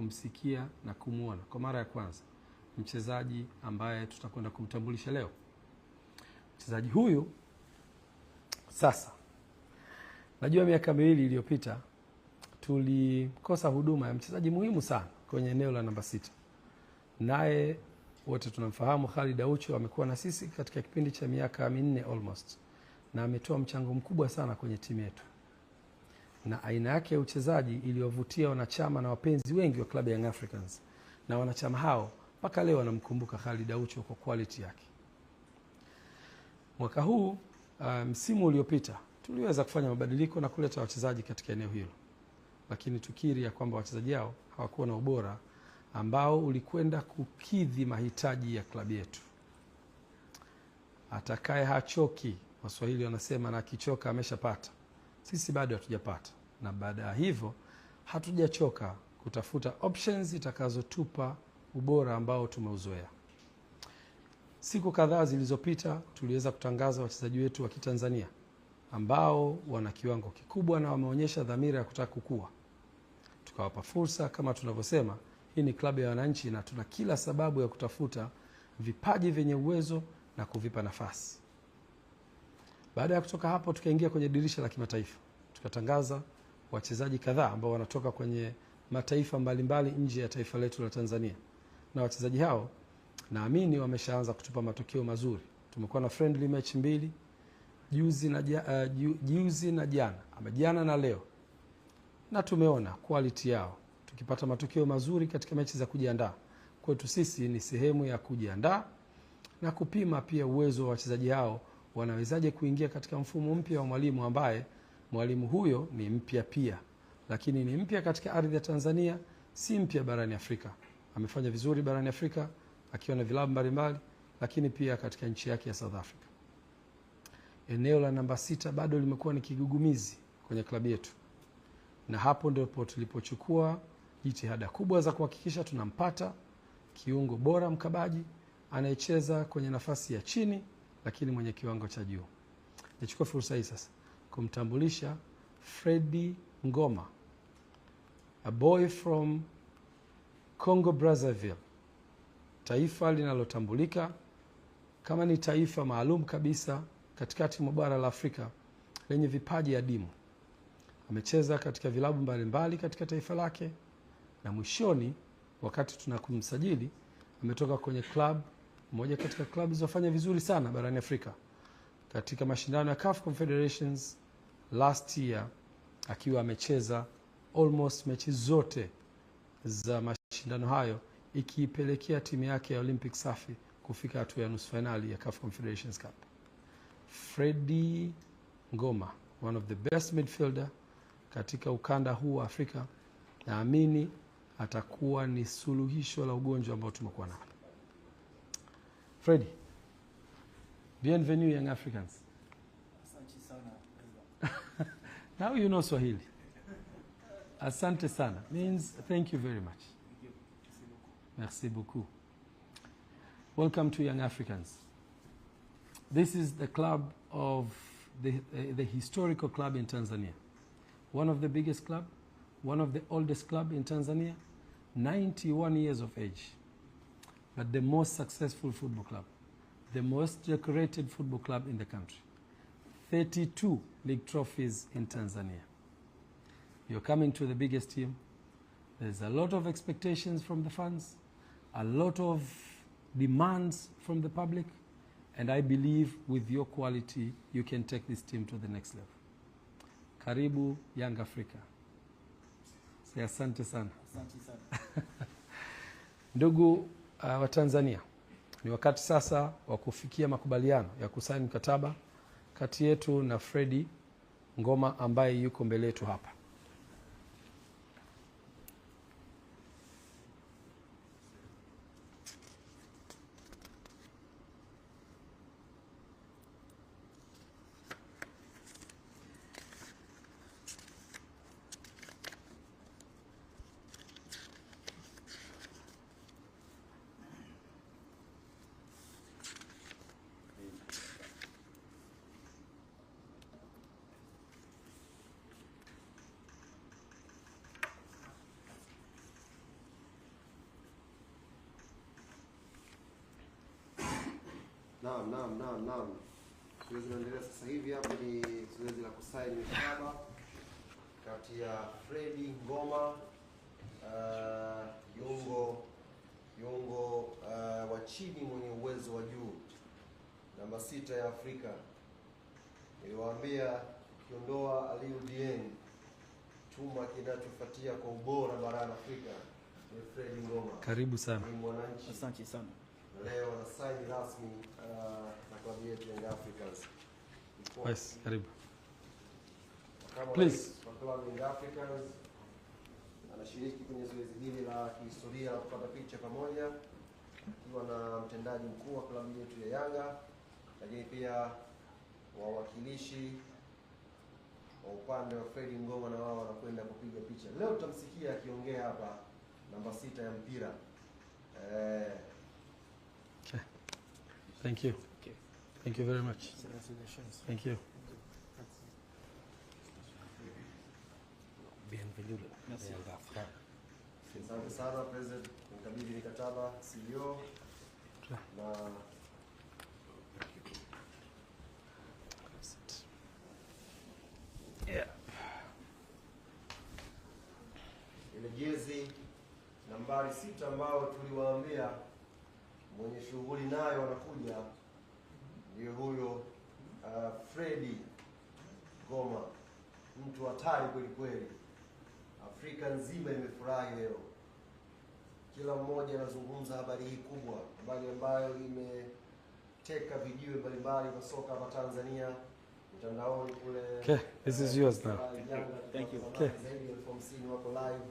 kumsikia na kumuona kwa mara ya kwanza mchezaji ambaye tutakwenda kumtambulisha leo. Mchezaji huyu sasa, najua miaka 2 iliyopita tulikosa huduma ya mchezaji muhimu sana kwenye eneo la namba 6. Naye wote tunamfahamu Khalid Aucho, amekuwa na sisi katika kipindi cha miaka 4 almost, na ametoa mchango mkubwa sana kwenye timu yetu, na aina yake ya uchezaji iliyovutia wanachama na wapenzi wengi wa klabu ya Young Africans, na wanachama hao mpaka leo wanamkumbuka Khalid Aucho kwa quality yake. Mwaka huu msimu uliopita tuliweza kufanya mabadiliko na kuleta wachezaji katika eneo hilo, lakini tukiri ya kwamba wachezaji hao hawakuwa na ubora ambao ulikwenda kukidhi mahitaji ya klabu yetu. Atakaye hachoki, Waswahili wanasema, na akichoka ameshapata. Sisi bado hatujapata, na baada ya hivyo hatujachoka kutafuta options itakazotupa ubora ambao tumeuzoea. Siku kadhaa zilizopita tuliweza kutangaza wachezaji wetu wa Kitanzania ambao wana kiwango kikubwa na wameonyesha dhamira ya kutaka kukua. Tukawapa fursa. Kama tunavyosema, hii ni klabu ya wananchi na tuna kila sababu ya kutafuta vipaji vyenye uwezo na kuvipa nafasi. Baada ya kutoka hapo, tukaingia kwenye dirisha la kimataifa. Tukatangaza wachezaji kadhaa ambao wanatoka kwenye mataifa mbalimbali nje ya taifa letu la Tanzania. Na wachezaji hao naamini wameshaanza kutupa matokeo mazuri. Tumekuwa na friendly match 2 juzi na jana na leo, na tumeona quality yao tukipata matokeo mazuri katika mechi za kujiandaa. Kwetu sisi ni sehemu ya kujiandaa na kupima pia uwezo wa wachezaji hao wanawezaje kuingia katika mfumo mpya wa mwalimu, ambaye mwalimu huyo ni mpya pia, lakini ni mpya katika ardhi ya Tanzania, si mpya barani Afrika. Amefanya vizuri barani Afrika akiwa na vilabu mbalimbali, lakini pia katika nchi yake ya South Africa. Eneo la namba 6 bado limekuwa ni kigugumizi kwenye klabu yetu, na hapo ndipo tulipochukua jitihada kubwa za kuhakikisha tunampata kiungo bora mkabaji anayecheza kwenye nafasi ya chini lakini mwenye kiwango cha juu. Nichukue fursa hii sasa kumtambulisha Fredy Ngoma, a boy from Congo Brazzaville, taifa linalotambulika kama ni taifa maalum kabisa katikati mwa bara la Afrika lenye vipaji adimu. Amecheza katika vilabu mbalimbali katika taifa lake, na mwishoni wakati tunakumsajili ametoka kwenye club moja katika klabu zilizofanya vizuri sana barani Afrika katika mashindano ya CAF Confederations last year, akiwa amecheza almost mechi zote za mashindano hayo, ikiipelekea timu yake ya Olympic Safi kufika hatua ya nusu finali ya CAF Confederations Cup. Fredy Ngoma, one of the best midfielder katika ukanda huu wa Afrika, naamini atakuwa ni suluhisho la ugonjwa ambao tumekuwa nao. Fredy, bienvenue Young Africans. Asante sana. Now you know Swahili. Asante sana means thank you very much. Merci beaucoup. Welcome to Young Africans. This is the club of the historical club in Tanzania. One of the biggest club, one of the oldest club in Tanzania, 91 years of age. But the most successful football club, the most decorated football club in the country. 32 league trophies in Tanzania. You're coming to the biggest team. There's a lot of expectations from the fans, a lot of demands from the public, and I believe with your quality, you can take this team to the next level. Karibu Young Africa. Say asante sana. Asante sana. Ndugu wa Tanzania, ni wakati sasa wa kufikia makubaliano ya kusaini mkataba kati yetu na Fredy Ngoma ambaye yuko mbele yetu hapa. Naam. Zoezi linaendelea sasa hivi hapa ni zoezi la kusaini mikataba kati ya Fredi Ngoma Yungo wa chini mwenye uwezo wa juu, namba 6 ya Afrika. Niliwaambia ukiondoa Aliou Dieng, chuma kinachofuatia kwa ubora barani Afrika ni Fredi Ngoma. Karibu sana. Ni mwananchi. Asante sana. Leo anasaini rasmi na klabu yetu Young Africans. Yes, karibu. Kama Please. Kwa klabu Young Africans anashiriki kwenye zoezi hili la kihistoria la kupata picha pamoja akiwa na mtendaji mkuu wa klabu yetu ya Yanga, lakini pia wawakilishi wa upande wa Fredi Ngoma na wao wanakwenda kupiga picha. Leo tutamsikia akiongea hapa, namba 6 ya mpira. Okay. Thank you. Okay. Thank you very much. Congratulations. Thank you. Bienvenue. Merci. Asante sana President, mkabidhi mikataba CEO na ile jezi nambari 6 ambao tuliwaambia mwenye shughuli nayo anakuja, ndio huyo Fredi Ngoma, mtu hatari kweli kweli. Afrika nzima imefurahi leo, kila mmoja anazungumza habari hii kubwa, habari ambayo imeteka vijiwe mbalimbali vya soka hapa Tanzania, mtandaoni kule. Okay, this is yours now. Thank you. Okay. Zaidi ya 50,000 wako live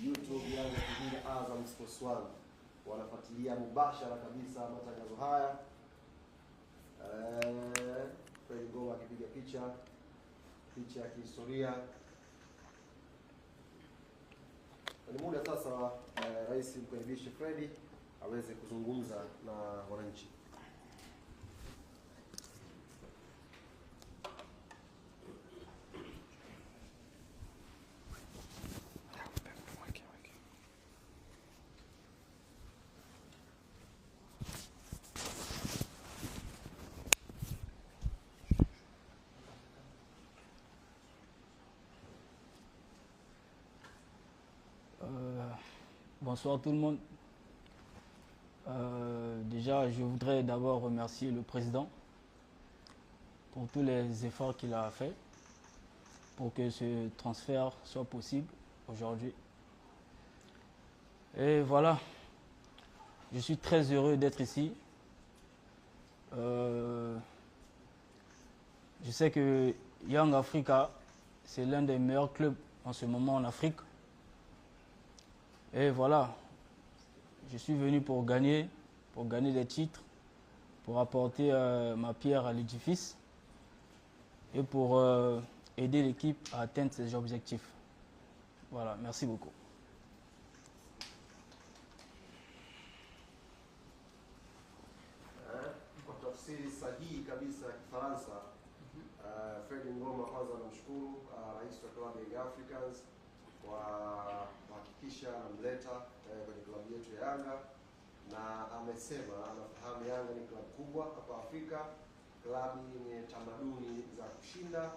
YouTube, Yanga TV na Azam Sports 1 wanafuatilia mubashara kabisa matangazo haya. Fredi Ngoma akipiga picha ya kihistoria. Ni muda sasa rais mkaribishe Fredi aweze kuzungumza na wananchi. Bonsoir tout le monde. Déjà, je voudrais d'abord remercier le président pour tous les efforts qu'il a fait pour que ce transfert soit possible aujourd'hui. Et voilà, je suis très heureux d'être ici. Je sais que Young Africa, c'est l'un des meilleurs clubs en ce moment en Afrique. Et voilà, je suis venu pour gagner des titres, pour apporter ma pierre à l'édifice et pour aider l'équipe à atteindre ses objectifs. Voilà, merci beaucoup. Kwa tafsiri sahihi kabisa ya Kifaransa, Fredi Ngoma kwanza anamshukuru rais wa klabu ya Young Africans kwa kuhakikisha anamleta kwenye klabu yetu ya Yanga, na amesema anafahamu Yanga ni klabu kubwa hapa Afrika, klabu yenye tamaduni za kushinda,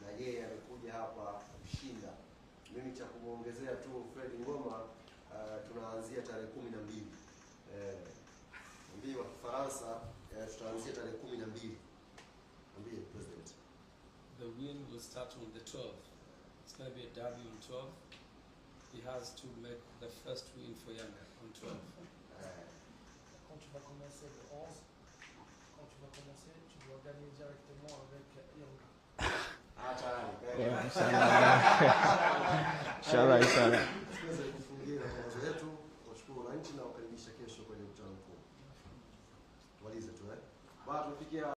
na yeye amekuja hapa kushinda. Mimi cha kumuongezea tu Fredi Ngoma, tunaanzia tarehe 12. Mbii wa Kifaransa tutaanzia tarehe 12. Mbii President. The win will start on the 12th. It's going to be a derby on 12th. He has to make the first win for Yanga on 12th. Quand tu vas commencer le 11, tu dois gagner directement avec Yanga. Inshallah, inshallah. Tuweze kufungia mawazo yetu, washukuru wananchi na wakaribisha kesho kwenye mkutano mkuu. Tumalize tu bado tufikia